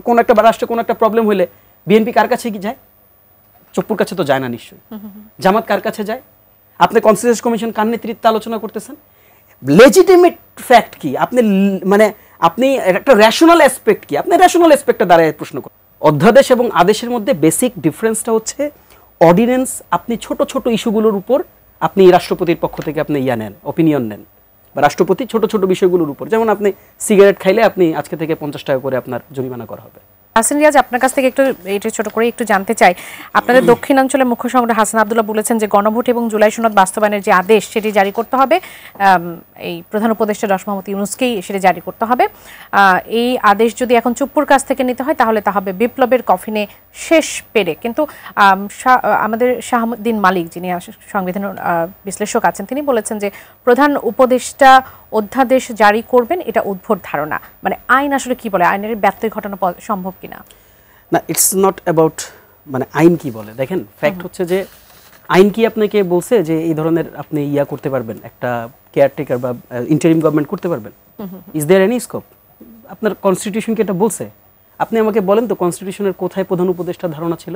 কোন একটা রাষ্ট্রে কোন একটা প্রবলেম হলে বিএনপি কার কাছে কি যায়? চপ্পুর কাছে তো যায় না নিশ্চয়ই। জামাত কার কাছে যায়? আপনি কনসেনসাস কমিশন কার নেতৃত্বে আলোচনা করতেছেন? লেজিটিমেট ফ্যাক্ট কি? আপনি মানে আপনি একটা রেশনাল অ্যাসপেক্ট কি? আপনি রেশনাল অ্যাসপেক্টটা দাঁড়ায় প্রশ্ন করেন। অধ্যাদেশ এবং আদেশের মধ্যে বেসিক ডিফারেন্সটা হচ্ছে অর্ডিন্যান্স আপনি ছোট ছোট ইস্যুগুলোর উপর আপনি রাষ্ট্রপতির পক্ষ থেকে আপনি নেন, অপিনিয়ন নেন, বা রাষ্ট্রপতি ছোট ছোট বিষয়গুলোর উপর, যেমন আপনি সিগারেট খাইলে আপনি আজকে থেকে 50 টাকা করে আপনার জরিমানা করা হবে। হাসান রিয়াজ, আপনার কাছ থেকে একটু এটা ছোট করে একটু জানতে চাই, আপনাদের দক্ষিণাঞ্চলের মুখ্য সংগঠক হাসান আব্দুল্লাহ বলেছেন যে গণভোট এবং জুলাই সনদ বাস্তবায়নের যে আদেশ সেটি জারি করতে হবে, এই প্রধান উপদেষ্টা ডক্টর মোহাম্মদ ইউনূসকেই সেটি জারি করতে হবে। এই আদেশ যদি এখন চুপ্পুর কাছ থেকে নিতে হয় তাহলে তা হবে বিপ্লবের কফিনে শেষ পেরে। কিন্তু আমাদের শাহাবুদ্দিন মালিক, যিনি সংবিধান বিশ্লেষক আছেন, তিনি বলেছেন যে প্রধান উপদেষ্টা অধ্যাদেশ জারি করবেন, এটা উদ্ভট ধারণা। মানে আইন আসলে কি বলে, আইনের ব্যত্যয় ঘটানো সম্ভব কিনা? না, ইটস নট অ্যাবাউট মানে আইন কি বলে। দেখেন, ফ্যাক্ট হচ্ছে যে আইন কি আপনাকে বলছে যে এই ধরনের আপনি করতে পারবেন, একটা কেয়ারটেকার বা ইন্টারিম গভর্নমেন্ট করতে পারবেন? Is there any scope? আপনার কনস্টিটিউশন কি এটা বলছে? আপনি আমাকে বলেন তো, কনস্টিটিউশনের কোথায় প্রধান উপদেষ্টার ধারণা ছিল?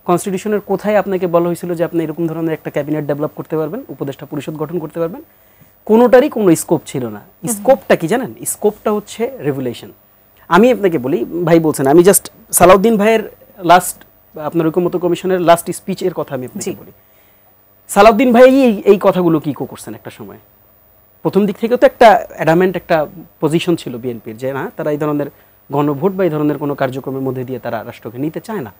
কনস্টিটিউশনের কোথায় আপনাকে বলা হয়েছিল যে আপনি এরকম ধরনের একটা ক্যাবিনেট ডেভেলপ করতে পারবেন, উপদেষ্টা পরিষদ গঠন করতে পারবেন? কোনোটারই কোনো স্কোপ ছিল না। স্কোপটা কি জানেন? স্কোপটা হচ্ছে রেগুলেশন। আমি আপনাকে বলি, ভাই বলছেন, আমি জাস্ট সালাউদ্দিন ভাইয়ের লাস্ট, আপনার ঐকমত্য কমিশনের লাস্ট স্পিচ এর কথা আমি আপনাকে বলি। সালাউদ্দিন ভাই এই কথাগুলো কি করছেন একটা সময়? প্রথম দিক থেকে তো একটা অ্যাডামেন্ট একটা পজিশন ছিল বিএনপির, যে না, তারা এই ধরনের গণভোট বা এই ধরনের কোনো কার্যক্রমের মধ্যে দিয়ে তারা রাষ্ট্রকে নিতে চায় না।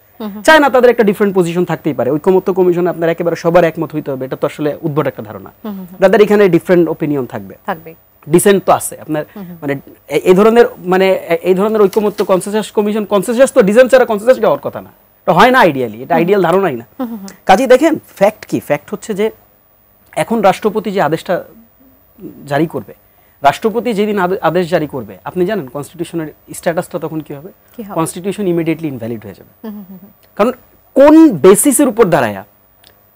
তাদের একটা ডিফারেন্ট পজিশন থাকতেই পারে। ঐকমত্য কমিশনে আপনার একেবারে সবার একমত হইতে হবে, এটা তো আসলে উদ্ভট একটা ধারণা। তাদের এখানে ডিফারেন্ট ওপিনিয়ন থাকবে, ডিসেন্ট তো আছে আপনার। মানে এই ধরনের ঐকমত্য কনসেনসাস কমিশন, কনসেনসাস তো ডিসেন্ট ছাড়া কনসেনসাস হওয়ার কথা না, এটা হয় না আইডিয়ালি, এটা আইডিয়াল ধারণাই না। কাজেই দেখেন, ফ্যাক্ট কি? ফ্যাক্ট হচ্ছে যে এখন রাষ্ট্রপতি যে আদেশটা জারি করবে, রাষ্ট্রপতি যেদিন আদেশ জারি করবে, আপনি জানেন কনস্টিটিউশনের স্ট্যাটাসটা তখন কি হবে? কনস্টিটিউশন ইমিডিয়েটলি ইনভ্যালিড হয়ে যাবে। কারণ কোন বেসিসের উপর দাঁড়ায়া?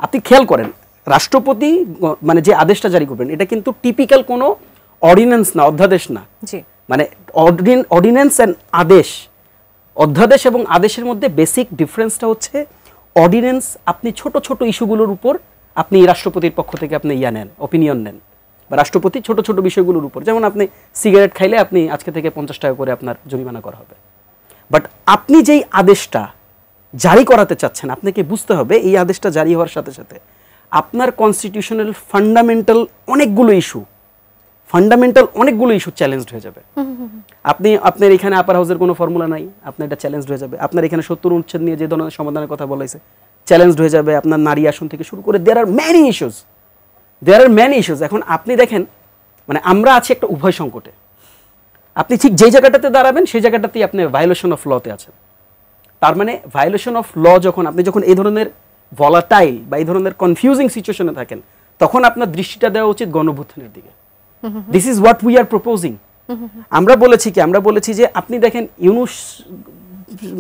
আপনি খেয়াল করেন, রাষ্ট্রপতি মানে যে আদেশটা জারি করবেন, এটা কিন্তু টিপিক্যাল কোনো অর্ডিন্যান্স না, অধ্যাদেশ না। মানে অর্ডিন্যান্স এন্ড আদেশ, অধ্যাদেশ এবং আদেশের মধ্যে বেসিক ডিফারেন্সটা হচ্ছে অর্ডিন্যান্স আপনি ছোট ছোট ইস্যুগুলোর উপর আপনি রাষ্ট্রপতির পক্ষ থেকে আপনি নেন, অপিনিয়ন নেন, বা রাষ্ট্রপতি ছোট ছোট বিষয়গুলোর উপর, যেমন আপনি সিগারেট খাইলে আপনি আজকে থেকে 50 টাকা করে আপনার জরিমানা করা হবে। বাট আপনি যেই আদেশটা জারি করাতে চাচ্ছেন, আপনাকে বুঝতে হবে এই আদেশটা জারি হওয়ার সাথে সাথে আপনার কনস্টিটিউশনাল ফান্ডামেন্টাল অনেকগুলো ইস্যু চ্যালেঞ্জড হয়ে যাবে। আপনার এখানে আপার হাউসের কোনো ফর্মুলা নাই, আপনার এটা চ্যালেঞ্জড হয়ে যাবে। আপনার এখানে 70 অনুচ্ছেদ নিয়ে যে ধরনের সমাধানের কথা বলা হয়েছে, চ্যালেঞ্জড হয়ে যাবে। আপনার নারী আসন থেকে শুরু করে দেয়ার আর মেনি ইস্যুস। এখন আপনি দেখেন, মানে আমরা আছি একটা উভয় সংকটে। আপনি ঠিক যেই জায়গাটাতে দাঁড়াবেন সেই জায়গাটাতেই আপনি ভায়োলেশন অফ লতে আছেন। তার মানে ভায়োলেশন অফ ল আপনি যখন এই ধরনের ভলাটাইল বা এই ধরনের কনফিউজিং সিচুয়েশনে থাকেন, তখন আপনার দৃষ্টিটা দেওয়া উচিত গণঅভ্যুত্থানের দিকে। This is what we are proposing. আমরা বলেছি যে আপনি দেখেন, ইউনূস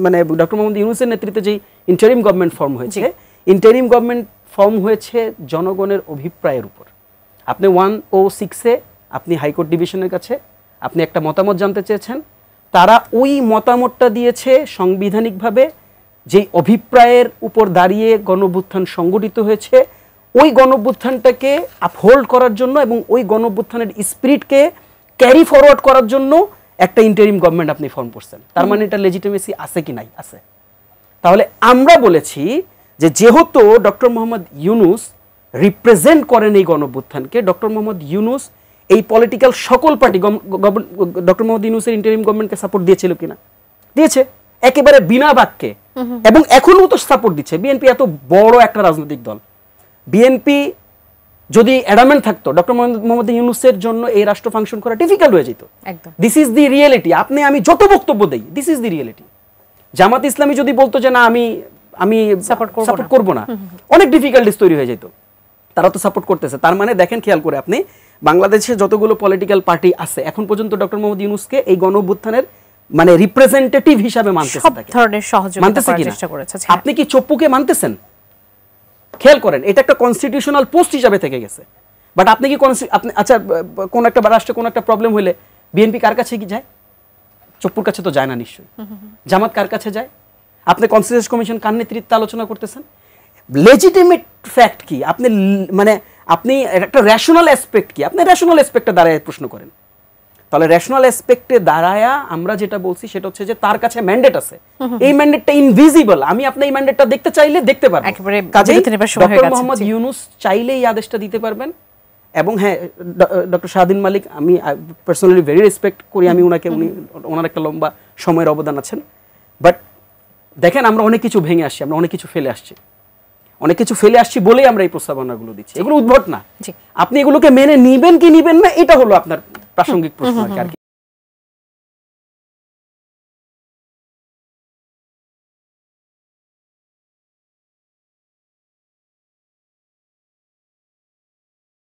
মানে ডক্টর মোহাম্মদ ইউনূসের নেতৃত্বে যে ইন্টারিম গভর্নমেন্ট ফর্ম হয়েছে, ইন্টারিম গভর্নমেন্ট ফর্ম হয়েছে জনগণের অভিপ্রায়ের উপর। আপনি 106-এ আপনি হাইকোর্ট ডিভিশনের কাছে আপনি একটা মতামত জানতে চেয়েছেন, তারা ওই মতামতটা দিয়েছে সাংবিধানিকভাবে, যেই অভিপ্রায়ের উপর দাঁড়িয়ে গণঅভ্যুত্থান সংগঠিত হয়েছে, ওই গণঅভ্যুত্থানটাকে আপহোল্ড করার জন্য এবং ওই গণঅভ্যুত্থানের স্পিরিটকে ক্যারি ফরওয়ার্ড করার জন্য একটা ইন্টারিম গভর্নমেন্ট আপনি ফর্ম করছেন। তার মানে এটা লেজিটিমেসি আছে কি নাই? আছে। তাহলে আমরা বলেছি যে যেহেতু ডক্টর মোহাম্মদ ইউনূস রিপ্রেজেন্ট করেন এই গণঅভ্যুত্থানকে, ডক্টর মোহাম্মদ ইউনূস এই পলিটিক্যাল সকল পার্টি ডক্টর মোহাম্মদ ইউনূসের ইন্টারিম গভর্নমেন্টকে সাপোর্ট দিয়েছিল কিনা? দিয়েছে, একেবারে বিনা বাক্যে, এবং এখনো তো সাপোর্ট দিচ্ছে। বিএনপি এত বড় একটা রাজনৈতিক দল, বিএনপি যদি অ্যাডামেন্ট থাকতো, ডক্টর মোহাম্মদ ইউনূসের জন্য এই রাষ্ট্র ফাংশন করা ডিফিকাল্ট হয়ে যেত। This is the reality. আপনি আমি যত বক্তব্য দেই, this is the reality. Jamaat Islami যদি বলতো যে না, আমি সাপোর্ট করব না, অনেক ডিফিকাল্টিস তৈরি হয়ে যেত। তারা তো সাপোর্ট করতেছে। তার মানে দেখেন, খেয়াল করে আপনি, বাংলাদেশে যতগুলো পলিটিক্যাল পার্টি আছে এখন পর্যন্ত ডক্টর মোহাম্মদ ইউনূসকে এই গণঅভ্যুত্থানের মানে রিপ্রেজেন্টেটিভ হিসাবে মানতেছে, সব ধরনের সহযোগিতা করার চেষ্টা করেছে। আপনি কি চপ্পুকে মানতেছেন? খেয়াল করেন, এটা একটা কনস্টিটিউশনাল পোস্ট হিসাবে থেকে গেছে। বাট আপনি কি আপনি আচ্ছা, কোন একটা রাষ্ট্রে কোন একটা প্রবলেম হলে বিএনপি কার কাছে কি যায়? চপ্পুর কাছে তো যায় না নিশ্চয়ই। জামাত কার কাছে যায়? আপনি কনসেনসাস কমিশন কার নেতৃত্বে আলোচনা করতেছেন? লেজিটিমেট ফ্যাক্ট কি? আপনি মানে আপনি একটা রেশনাল অ্যাসপেক্ট কি? আপনি রেশনাল অ্যাসপেক্টে দাঁড়ায় প্রশ্ন করেন। তাহলে রেশনাল অ্যাসপেক্টে দাঁড়ায়া আমরা যেটা বলছি সেটা হচ্ছে যে তার কাছে ম্যান্ডেট আছে, এই ম্যান্ডেটটা ইনভিজিবল, আমি আপনি এই ম্যান্ডেটটা দেখতে চাইলে দেখতে পারবো। কাজেই ডক্টর মোহাম্মদ ইউনূস চাইলে এই আদেশটা দিতে পারবেন। এবং হ্যাঁ, ডক্টর শাহদিন মালিক আমি পার্সোনালি ভেরি রেসপেক্ট করি, আমি ওনাকে, ওনার একটা লম্বা সময়ের অবদান আছেন। বাট দেখেন, আমরা অনেক কিছু ভেঙে আসছি, আমরা অনেক কিছু ফেলে আসছি, অনেক কিছু ফেলে আসছি বলেই আমরা এই প্রস্তাবনাগুলো দিচ্ছি। এগুলো উদ্ভট না। আপনি এগুলোকে মেনে নিবেন কি নিবেন না, এটা হলো আপনার প্রাসঙ্গিক প্রশ্ন আর কি।